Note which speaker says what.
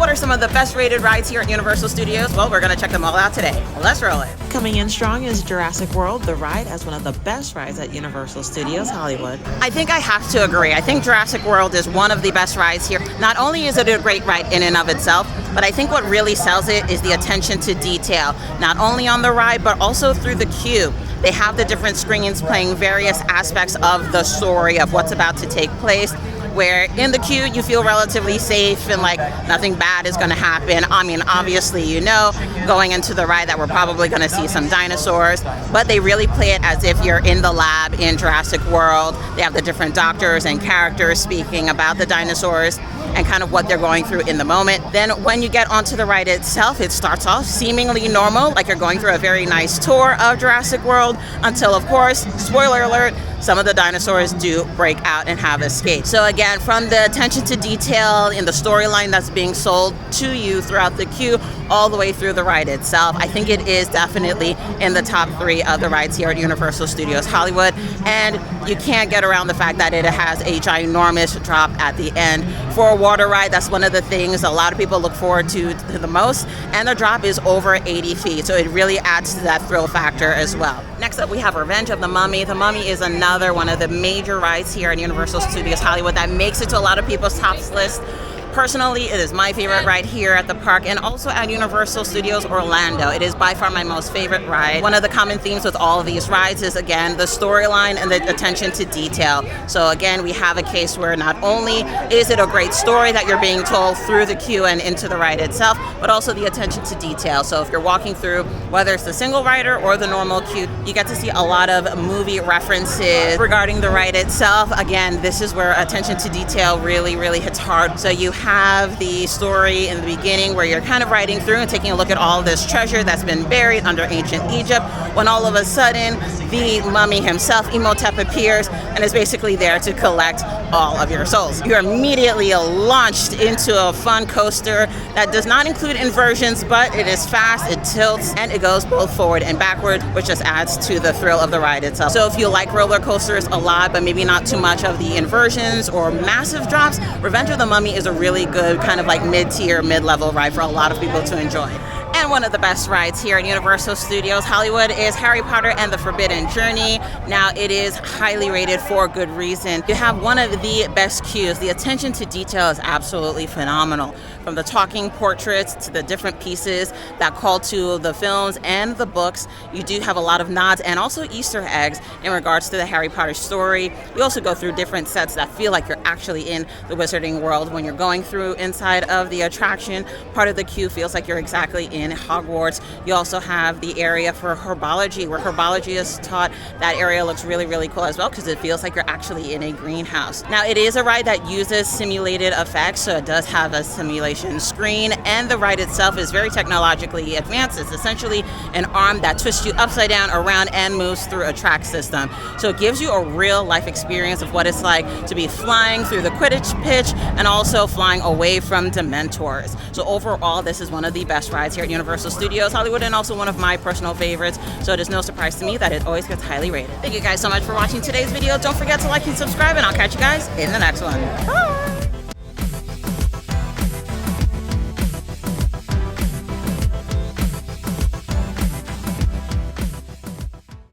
Speaker 1: What are some of the best rated rides here at Universal Studios? Well, we're going to check them all out today. Let's roll it.
Speaker 2: Coming in strong is Jurassic World, the ride as one of the best rides at Universal Studios Hollywood.
Speaker 1: I think I have to agree. I think Jurassic World is one of the best rides here. Not only is it a great ride in and of itself, but I think what really sells it is the attention to detail, not only on the ride, but also through the queue. They have the different screens playing various aspects of the story of what's about to take place, where in the queue you feel relatively safe and like nothing bad is going to happen. I mean, obviously, you know, going into the ride that we're probably going to see some dinosaurs, but they really play it as if you're in the lab in Jurassic World. They have the different doctors and characters speaking about the dinosaurs and kind of what they're going through in the moment. Then when you get onto the ride itself, it starts off seemingly normal, like you're going through a very nice tour of Jurassic World, until, of course, spoiler alert, some of the dinosaurs do break out and have escaped. So again, from the attention to detail in the storyline that's being sold to you throughout the queue, all the way through the ride itself, I think it is definitely in the top 3 of the rides here at Universal Studios Hollywood. And you can't get around the fact that it has a ginormous drop at the end. For a water ride, that's one of the things a lot of people look forward to the most. And the drop is over 80 feet, so it really adds to that thrill factor as well. Next up, we have Revenge of the Mummy. The Mummy is another one of the major rides here at Universal Studios Hollywood that makes it to a lot of people's tops list. Personally, it is my favorite ride here at the park and also at Universal Studios Orlando. It is by far my most favorite ride. One of the common themes with all of these rides is, again, the storyline and the attention to detail. So again, we have a case where not only is it a great story that you're being told through the queue and into the ride itself, but also the attention to detail. So if you're walking through, whether it's the single rider or the normal queue, you get to see a lot of movie references regarding the ride itself. Again, this is where attention to detail really, really hits hard. So you have the story in the beginning where you're kind of riding through and taking a look at all this treasure that's been buried under ancient Egypt, when all of a sudden the mummy himself, Imhotep, appears and is basically there to collect all of your souls. You're immediately launched into a fun coaster that does not include inversions, but it is fast, it tilts, and it goes both forward and backward, which just adds to the thrill of the ride itself. So if you like roller coasters a lot, but maybe not too much of the inversions or massive drops, Revenge of the Mummy is a really good kind of like mid-tier, mid-level ride for a lot of people to enjoy. And one of the best rides here at Universal Studios Hollywood is Harry Potter and the Forbidden Journey. Now, it is highly rated for good reason. You have one of the best queues. The attention to detail is absolutely phenomenal. From the talking portraits to the different pieces that call to the films and the books, you do have a lot of nods and also Easter eggs in regards to the Harry Potter story. You also go through different sets that feel like you're actually in the Wizarding World. When you're going through inside of the attraction, part of the queue feels like you're exactly in Hogwarts. You also have the area for herbology, where herbology is taught. That area looks really, really cool as well because it feels like you're actually in a greenhouse. Now, it is a ride that uses simulated effects, so it does have a simulation screen, and the ride itself is very technologically advanced. It's essentially an arm that twists you upside down, around, and moves through a track system. So it gives you a real life experience of what it's like to be flying through the Quidditch pitch and also flying away from Dementors. So overall, this is one of the best rides here at Universal Studios Hollywood and also one of my personal favorites. So it is no surprise to me that it always gets highly rated. Thank you guys so much for watching today's video. Don't forget to like and subscribe, and I'll catch you guys in the next one. Bye!